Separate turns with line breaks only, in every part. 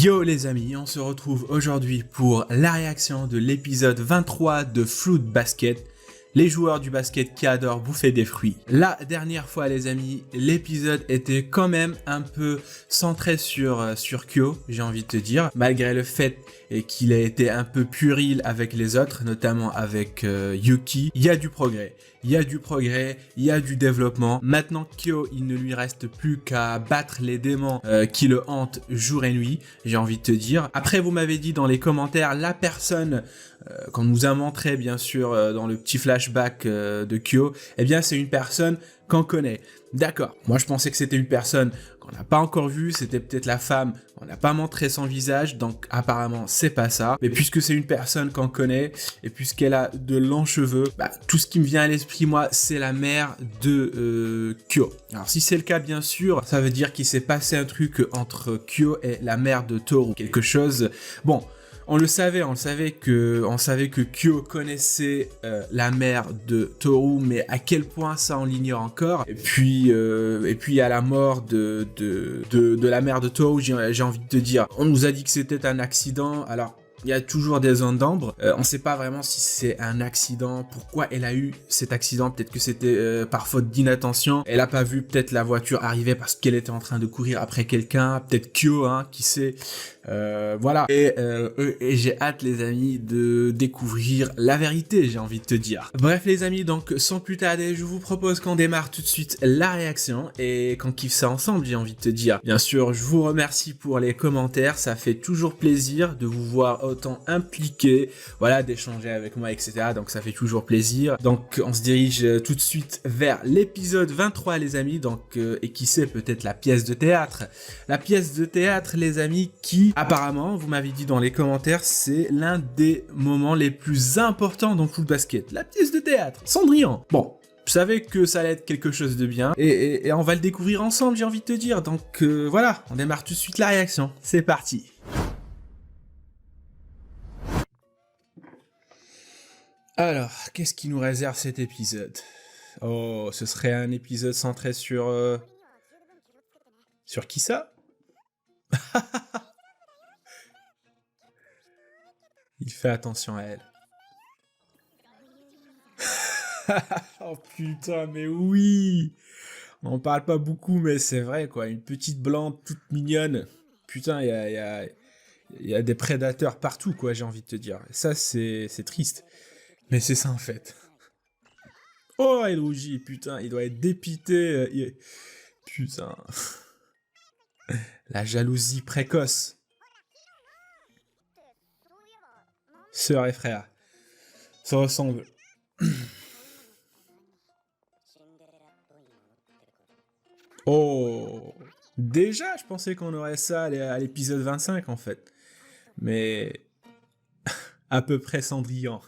Yo les amis, on se retrouve aujourd'hui pour la réaction de l'épisode 23 de Fruit Basket, les joueurs du basket qui adorent bouffer des fruits. La dernière fois les amis, l'épisode était quand même un peu centré sur Kyo, j'ai envie de te dire, malgré le fait qu'il a été un peu puéril avec les autres, notamment avec Yuki. Il y a du progrès. Il y a du progrès, il y a du développement. Maintenant, Kyo, il ne lui reste plus qu'à battre les démons qui le hantent jour et nuit, j'ai envie de te dire. Après, vous m'avez dit dans les commentaires, la personne qu'on nous a montré, bien sûr, dans le petit flashback de Kyo, eh bien, c'est une personne qu'on connaît. D'accord, moi je pensais que c'était une personne qu'on n'a pas encore vue, c'était peut-être la femme, on n'a pas montré son visage, donc apparemment c'est pas ça. Mais puisque c'est une personne qu'on connaît, et puisqu'elle a de longs cheveux, bah, tout ce qui me vient à l'esprit, moi, c'est la mère de Kyo. Alors si c'est le cas, bien sûr, ça veut dire qu'il s'est passé un truc entre Kyo et la mère de Toru. Quelque chose... Bon... On savait que Kyo connaissait la mère de Toru, mais à quel point ça on l'ignore encore. Et puis à la mort de la mère de Toru, j'ai envie de te dire, on nous a dit que c'était un accident. Alors il y a toujours des zones d'ombre. On ne sait pas vraiment si c'est un accident, pourquoi elle a eu cet accident. Peut-être que c'était par faute d'inattention. Elle a pas vu peut-être la voiture arriver parce qu'elle était en train de courir après quelqu'un. Peut-être Kyo, hein, qui sait. Voilà. Et j'ai hâte les amis de découvrir la vérité, j'ai envie de te dire. Bref les amis, donc sans plus tarder, je vous propose qu'on démarre tout de suite la réaction et qu'on kiffe ça ensemble, j'ai envie de te dire. Bien sûr, je vous remercie pour les commentaires, ça fait toujours plaisir de vous voir autant impliqué, voilà, d'échanger avec moi, etc. Donc ça fait toujours plaisir. Donc on se dirige tout de suite vers l'épisode 23 les amis, donc et qui sait, peut-être la pièce de théâtre. La pièce de théâtre les amis qui, apparemment, vous m'avez dit dans les commentaires, c'est l'un des moments les plus importants dans Fruit Basket. La pièce de théâtre, Cendrillon. Bon, je savais que ça allait être quelque chose de bien, et on va le découvrir ensemble, j'ai envie de te dire. Donc voilà, on démarre tout de suite la réaction. C'est parti. Alors, qu'est-ce qui nous réserve cet épisode? Oh, ce serait un épisode centré sur... Sur qui ça? Il fait attention à elle. Oh putain, mais oui! On parle pas beaucoup, mais c'est vrai, quoi. Une petite blonde toute mignonne. Putain, il y a des prédateurs partout, quoi, j'ai envie de te dire. Ça, c'est triste. Mais c'est ça, en fait. Oh, il rougit, putain, il doit être dépité. Putain. La jalousie précoce. Sœur et frère. Ça ressemble. Oh. Déjà, je pensais qu'on aurait ça à l'épisode 25, en fait. Mais... à peu près Cendrillon.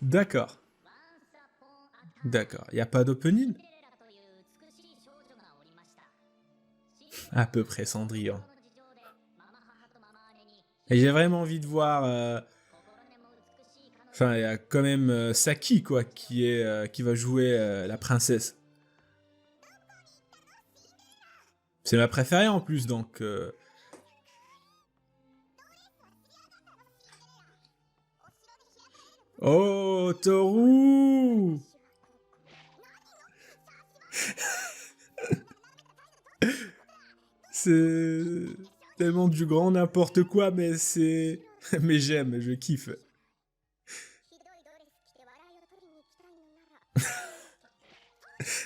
D'accord. D'accord. Il n'y a pas d'opening? À peu près Cendrillon. Et j'ai vraiment envie de voir... Enfin, il y a quand même Saki, quoi, qui va jouer la princesse. C'est ma préférée en plus, donc... Oh, Toru! C'est tellement du grand n'importe quoi, mais c'est... mais j'aime, je kiffe.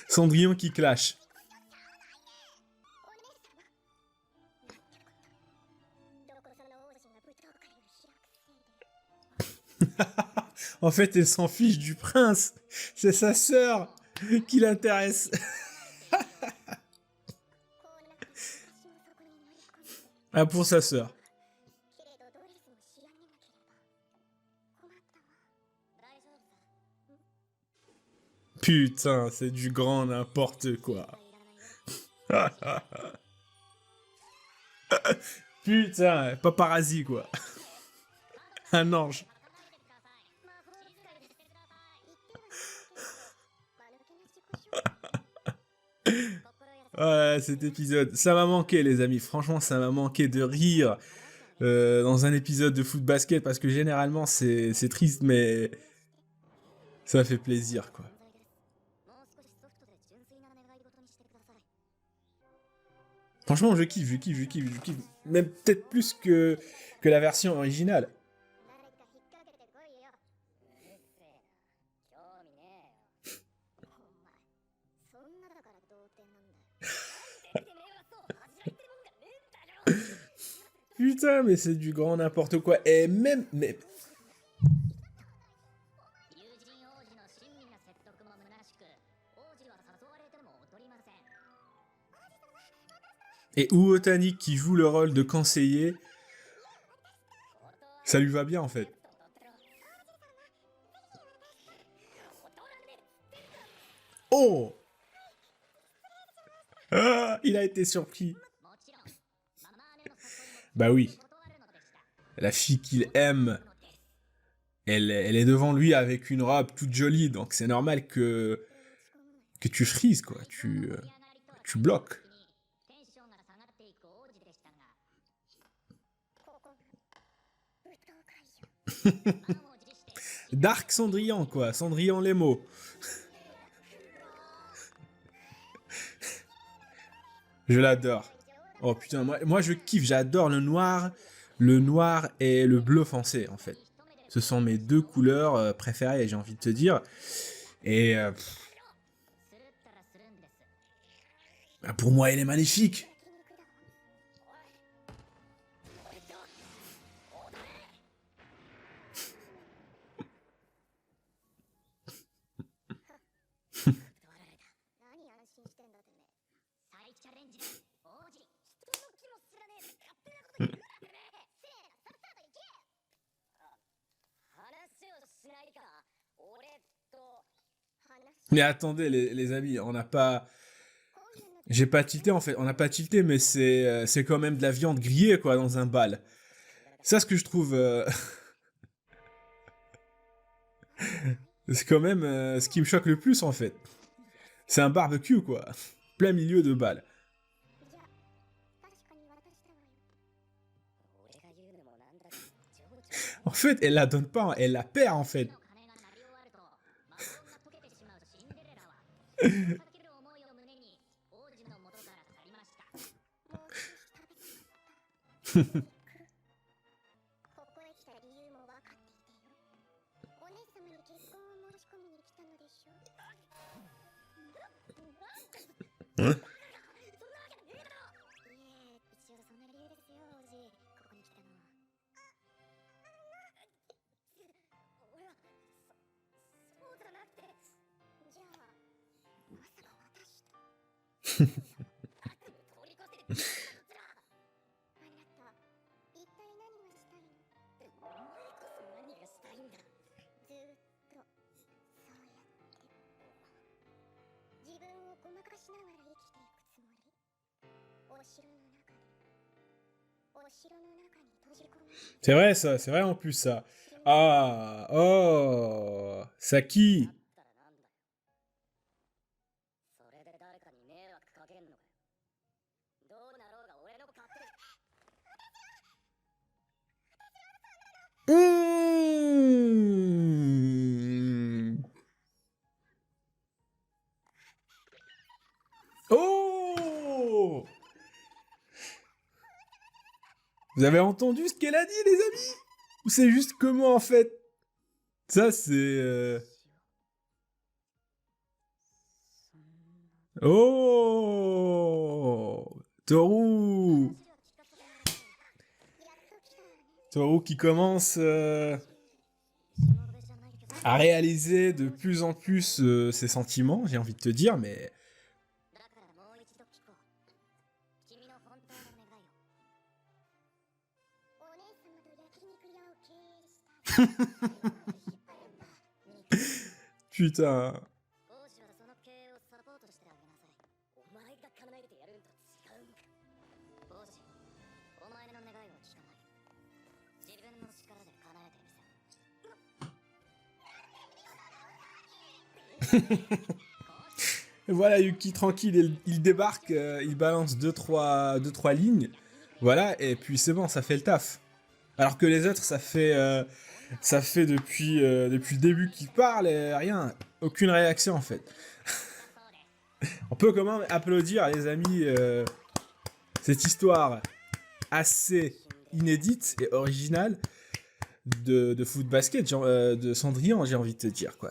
Cendrillon qui clash. En fait, elle s'en fiche du prince. C'est sa sœur qui l'intéresse. Ah, pour sa sœur. Putain, c'est du grand n'importe quoi. Putain, paparazzi quoi. Un ange. Ah, cet épisode, ça m'a manqué les amis, franchement ça m'a manqué de rire dans un épisode de foot basket parce que généralement c'est triste mais ça fait plaisir quoi. Franchement je kiffe, je kiffe, je kiffe, je kiffe, même peut-être plus que la version originale. Putain mais c'est du grand n'importe quoi et même mais et Uotani qui joue le rôle de conseiller, ça lui va bien en fait. Oh ah, il a été surpris. Bah oui, la fille qu'il aime, elle est devant lui avec une robe toute jolie, donc c'est normal que tu frises quoi, tu bloques. Dark Cendrillon quoi, Cendrillon les mots. Je l'adore. Oh putain, moi je kiffe, j'adore le noir et le bleu foncé en fait. Ce sont mes deux couleurs préférées, j'ai envie de te dire. Et pour moi, elle est magnifique. Mais attendez les amis, on n'a pas... J'ai pas tilté en fait, on n'a pas tilté mais c'est quand même de la viande grillée quoi dans un bal. Ça ce que je trouve... c'est quand même ce qui me choque le plus en fait. C'est un barbecue quoi, plein milieu de bal. En fait, elle la donne pas, elle la perd en fait. Hein. C'est vrai ça, c'est vrai en plus ça. Ah, oh, Saki. Mmh. Oh! Vous avez entendu ce qu'elle a dit, les amis? Ou c'est juste que moi, en fait? Ça, c'est... Oh! Toru! Toru qui commence à réaliser de plus en plus ses sentiments, j'ai envie de te dire, mais... Putain. Voilà, Yuki tranquille, il débarque, il balance deux, trois lignes. Voilà, et puis c'est bon, ça fait le taf. Alors que les autres, ça fait depuis le début qu'ils parlent et rien, aucune réaction en fait. On peut quand même applaudir, les amis, cette histoire assez inédite et originale de foot basket, de Cendrillon, j'ai envie de te dire, quoi.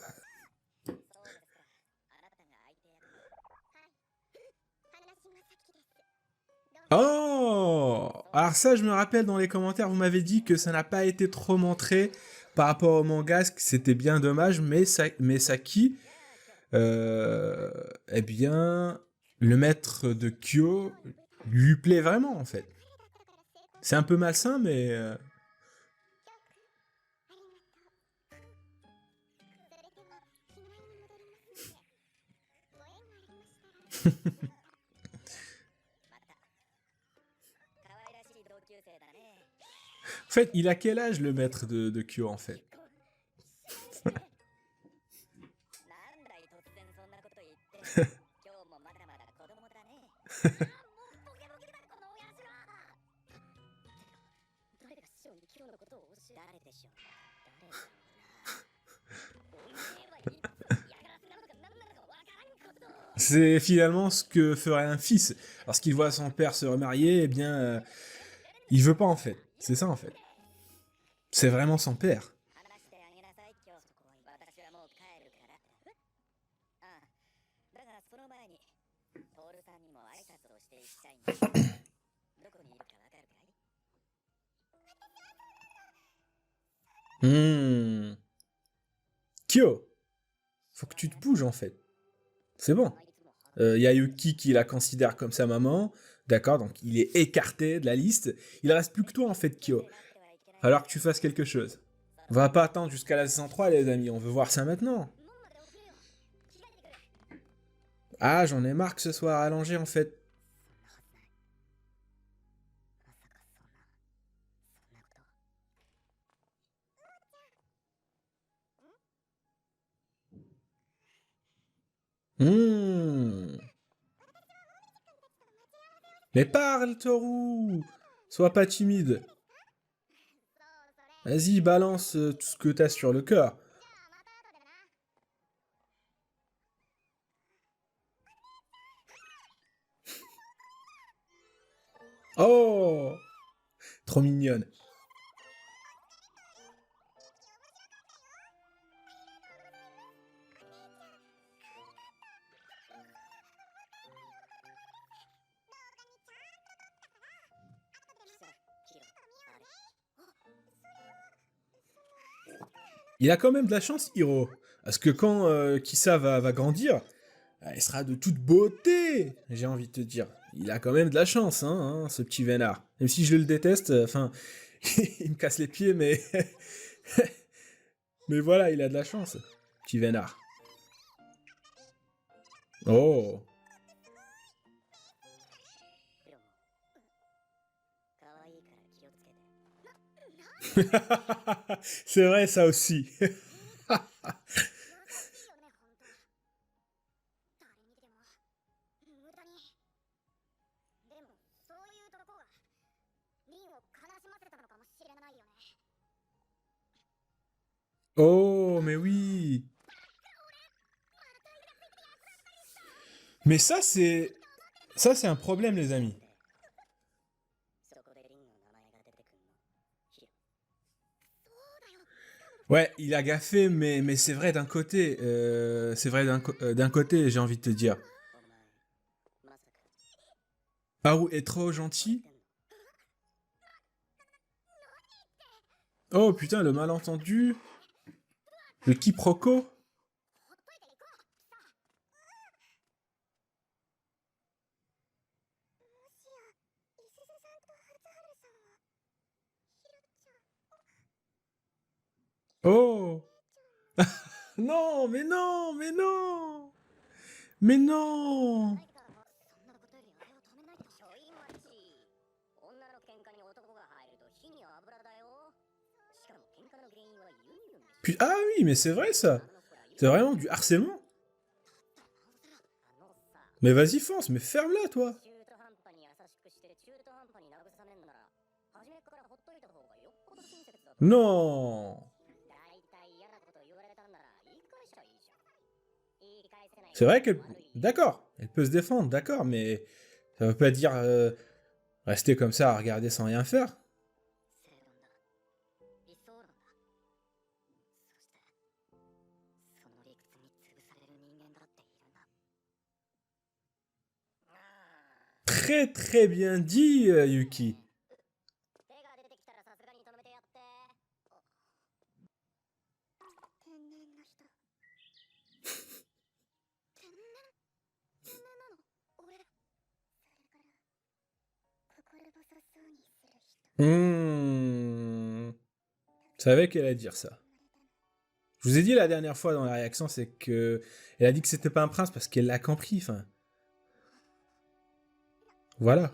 Oh! Alors ça, je me rappelle dans les commentaires, vous m'avez dit que ça n'a pas été trop montré par rapport au manga, ce que c'était bien dommage, mais Saki, euh, eh bien, le maître de Kyo lui plaît vraiment, en fait. C'est un peu malsain, mais... En fait, il a quel âge, le maître de Kyo, en fait? C'est finalement ce que ferait un fils. Lorsqu'il voit son père se remarier, eh bien, il veut pas, en fait. C'est ça, en fait. C'est vraiment son père. Hmm. Kyo, faut que tu te bouges, en fait. C'est bon. Il y a Yuki qui la considère comme sa maman. D'accord, donc il est écarté de la liste. Il reste plus que toi, en fait, Kyo. Falloir que tu fasses quelque chose. On va pas attendre jusqu'à la saison 3, les amis. On veut voir ça maintenant. Ah, j'en ai marre que ce soit rallongé, en fait. Hmm. Mais parle, Toru. Sois pas timide. Vas-y, balance tout ce que t'as sur le cœur. Oh, trop mignonne. Il a quand même de la chance, Hiro. Parce que quand Kissa va grandir, elle sera de toute beauté, j'ai envie de te dire. Il a quand même de la chance, ce petit vénard. Même si je le déteste, enfin, il me casse les pieds, mais... mais voilà, il a de la chance, petit vénard. Oh. C'est vrai, ça aussi. Oh, mais oui. Mais ça, c'est... Ça, c'est un problème, les amis. Ouais, il a gaffé, mais c'est vrai d'un côté. C'est vrai d'un côté, j'ai envie de te dire. Haru est trop gentil. Oh putain, le malentendu. Le quiproquo. Oh. Non, mais non, mais non. Mais non. Puis, ah oui, mais c'est vrai ça. C'est vraiment du harcèlement. Mais vas-y, fonce, mais ferme-la, toi. Non. C'est vrai qu'elle... D'accord, elle peut se défendre, d'accord, mais ça veut pas dire rester comme ça à regarder sans rien faire. Très très bien dit, Yuki. Je savais qu'elle allait dire ça. Je vous ai dit la dernière fois dans la réaction, c'est que elle a dit que c'était pas un prince parce qu'elle l'a compris, enfin. Voilà.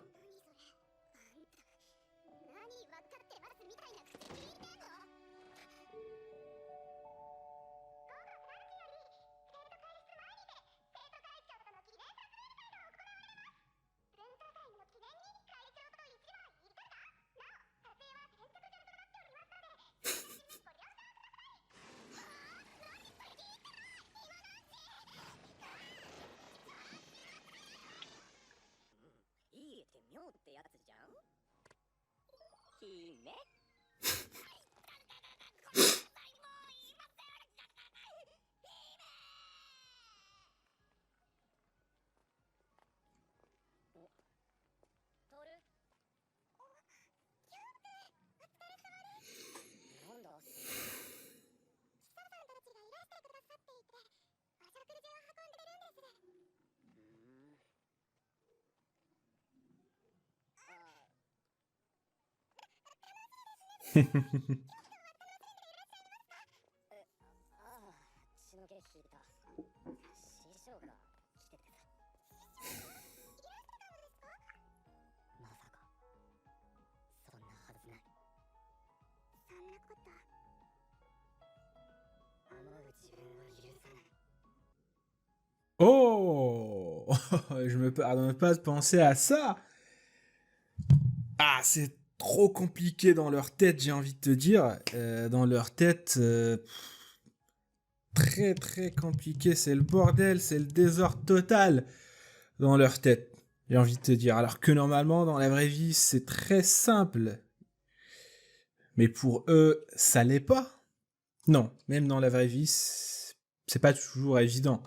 Oh, je me pardonne pas de penser à ça. Ah, c'est trop compliqué dans leur tête, j'ai envie de te dire. Dans leur tête, très très compliqué. C'est le bordel, c'est le désordre total dans leur tête, j'ai envie de te dire. Alors que normalement, dans la vraie vie, c'est très simple. Mais pour eux, ça l'est pas. Non, même dans la vraie vie, c'est pas toujours évident.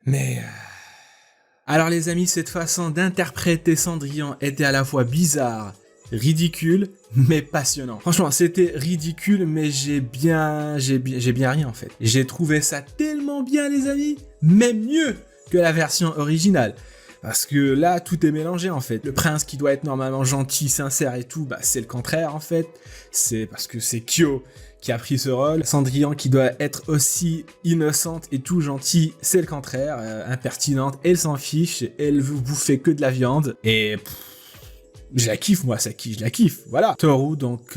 Mais... Alors les amis, cette façon d'interpréter Cendrillon était à la fois bizarre, ridicule, mais passionnant. Franchement, c'était ridicule, mais j'ai bien ri en fait. J'ai trouvé ça tellement bien les amis, même mieux que la version originale. Parce que là, tout est mélangé en fait. Le prince qui doit être normalement gentil, sincère et tout, bah c'est le contraire en fait. C'est parce que c'est Kyo qui a pris ce rôle. Cendrillon qui doit être aussi innocente et tout gentil, c'est le contraire. Impertinente, elle s'en fiche, elle veut bouffer que de la viande. Et je la kiffe moi, je la kiffe, voilà. Toru, donc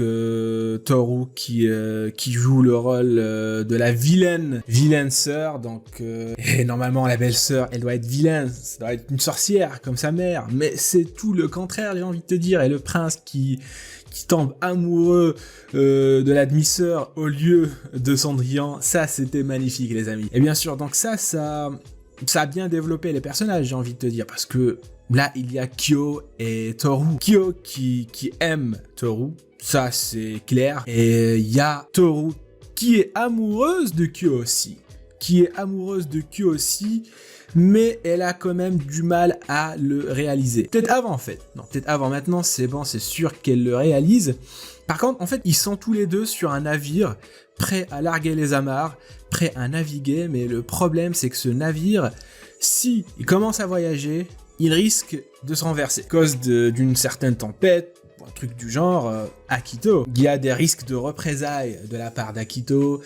Toru qui joue le rôle de la vilaine sœur, donc et normalement la belle sœur, elle doit être vilaine, ça doit être une sorcière comme sa mère, mais c'est tout le contraire, j'ai envie de te dire. Et le prince qui tombe amoureux de la demi-sœur au lieu de Cendrillon, ça c'était magnifique les amis. Et bien sûr, donc ça a bien développé les personnages, j'ai envie de te dire, parce que là, il y a Kyo et Toru. Kyo qui aime Toru, ça c'est clair. Et il y a Toru qui est amoureuse de Kyo aussi. Mais elle a quand même du mal à le réaliser. Peut-être avant en fait. Non, peut-être avant. Maintenant, c'est bon, c'est sûr qu'elle le réalise. Par contre, en fait, ils sont tous les deux sur un navire, prêts à larguer les amarres, prêts à naviguer. Mais le problème, c'est que ce navire, si il commence à voyager, il risque de se renverser à cause d'une certaine tempête, un truc du genre. Akito, il y a des risques de représailles de la part d'Akito.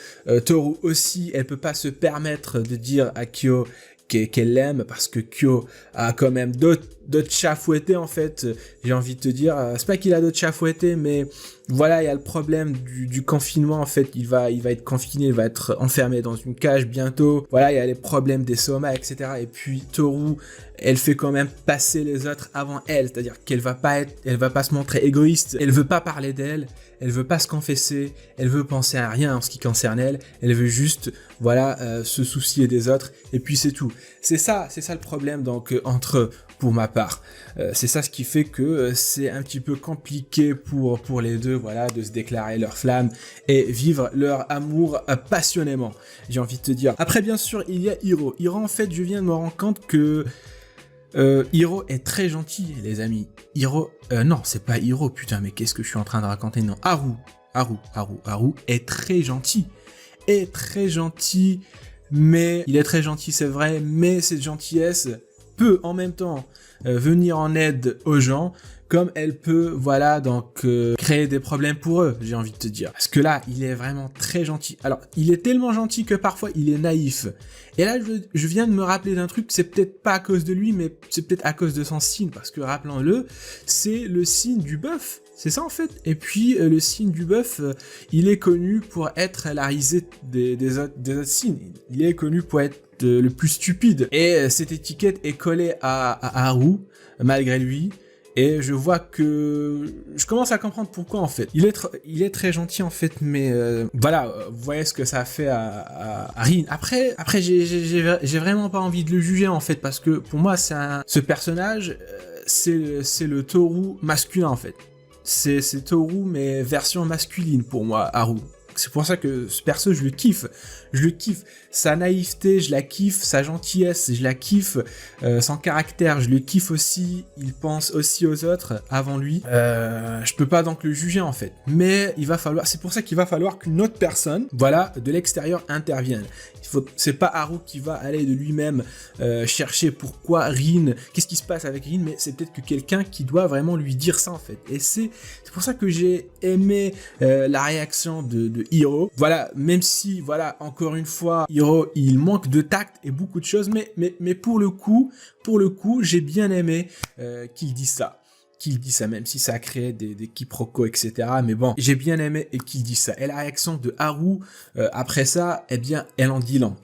Toru aussi, elle peut pas se permettre de dire à Kyo qu'elle l'aime, parce que Kyo a quand même d'autres chats fouettés, en fait. J'ai envie de te dire, c'est pas qu'il a d'autres chats fouettés, mais voilà, il y a le problème du confinement, en fait. Il va être confiné, il va être enfermé dans une cage bientôt. Voilà, il y a les problèmes des somas, etc. Et puis Toru, elle fait quand même passer les autres avant elle, c'est-à-dire qu'elle va pas se montrer égoïste, elle veut pas parler d'elle, elle veut pas se confesser, elle veut penser à rien en ce qui concerne elle veut juste, voilà, se soucier des autres, et puis c'est tout. C'est ça le problème, donc, entre eux, pour ma part. C'est ça ce qui fait que c'est un petit peu compliqué pour les deux, voilà, de se déclarer leur flamme et vivre leur amour passionnément, j'ai envie de te dire. Après, bien sûr, il y a Hiro. Hiro, en fait, je viens de me rendre compte que Hiro est très gentil, les amis. Hiro, non, c'est pas Hiro, putain, mais qu'est-ce que je suis en train de raconter? Non, Haru est très gentil. Mais il est très gentil, c'est vrai, mais cette gentillesse peut en même temps venir en aide aux gens, comme elle peut, voilà, donc créer des problèmes pour eux, j'ai envie de te dire. Parce que là, il est vraiment très gentil. Alors, il est tellement gentil que parfois, il est naïf. Et là, je viens de me rappeler d'un truc, c'est peut-être pas à cause de lui, mais c'est peut-être à cause de son signe, parce que, rappelons-le, c'est le signe du bœuf. C'est ça, en fait. Et puis, le signe du bœuf, il est connu pour être la risée des autres signes. Il est connu pour être le plus stupide. Et cette étiquette est collée à Haru, malgré lui. Et je vois que je commence à comprendre pourquoi, en fait. Il est très gentil, en fait, mais voilà, vous voyez ce que ça a fait à Rin. Après, j'ai vraiment pas envie de le juger, en fait, parce que pour moi, ce personnage, c'est le Toru masculin, en fait. C'est Toru, mais version masculine pour moi, Haru. C'est pour ça que ce perso, je le kiffe. Sa naïveté, je la kiffe. Sa gentillesse, je la kiffe. Son caractère, je le kiffe aussi. Il pense aussi aux autres avant lui. Je peux pas donc le juger, en fait. Mais c'est pour ça qu'il va falloir qu'une autre personne, voilà, de l'extérieur intervienne. C'est pas Haru qui va aller de lui-même chercher pourquoi Rin, qu'est-ce qui se passe avec Rin, mais c'est peut-être que quelqu'un qui doit vraiment lui dire ça, en fait. Et c'est pour ça que j'ai aimé la réaction de Hiro. Voilà, même si, voilà, encore une fois, Hiro, il manque de tact et beaucoup de choses, mais pour le coup, j'ai bien aimé qu'il dise ça. Même si ça a créé des quiproquos, etc. Mais bon, j'ai bien aimé et qu'il dise ça. Et la réaction de Haru, après ça, eh bien, elle en dit long,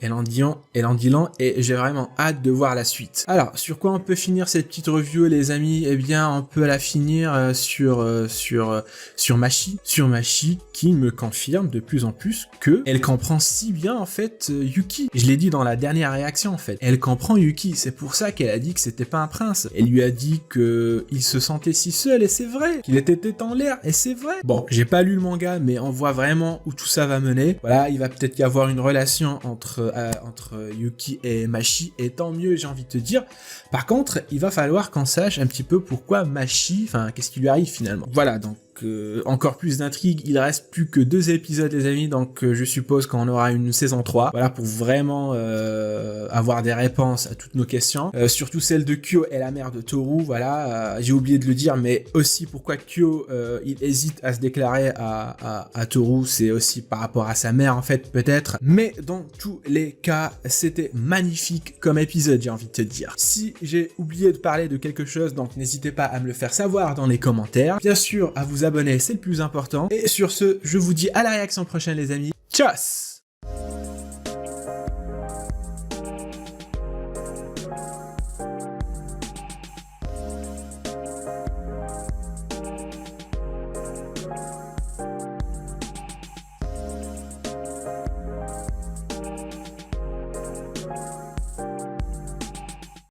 et j'ai vraiment hâte de voir la suite. Alors, sur quoi on peut finir cette petite review, les amis? Eh bien, on peut la finir sur Machi. Sur Machi, qui me confirme de plus en plus que elle comprend si bien, en fait, Yuki. Je l'ai dit dans la dernière réaction, en fait. Elle comprend Yuki. C'est pour ça qu'elle a dit que c'était pas un prince. Elle lui a dit que il se sentait si seul, et c'est vrai, qu'il était tête en l'air, et c'est vrai. Bon, j'ai pas lu le manga, mais on voit vraiment où tout ça va mener. Voilà, il va peut-être y avoir une relation entre Yuki et Machi, et tant mieux, j'ai envie de te dire. Par contre, il va falloir qu'on sache un petit peu pourquoi Machi, qu'est-ce qui lui arrive finalement. Voilà, donc encore plus d'intrigue, il reste plus que 2 épisodes, les amis, donc je suppose qu'on aura une saison 3, voilà, pour vraiment avoir des réponses à toutes nos questions, surtout celle de Kyo et la mère de Toru, voilà, j'ai oublié de le dire, mais aussi pourquoi Kyo il hésite à se déclarer à Toru, c'est aussi par rapport à sa mère, en fait, peut-être, mais dans tous les cas, c'était magnifique comme épisode, j'ai envie de te dire. Si j'ai oublié de parler de quelque chose, donc n'hésitez pas à me le faire savoir dans les commentaires, bien sûr à vous abonner, c'est le plus important, et sur ce, je vous dis à la réaction prochaine, les amis. Tchuss!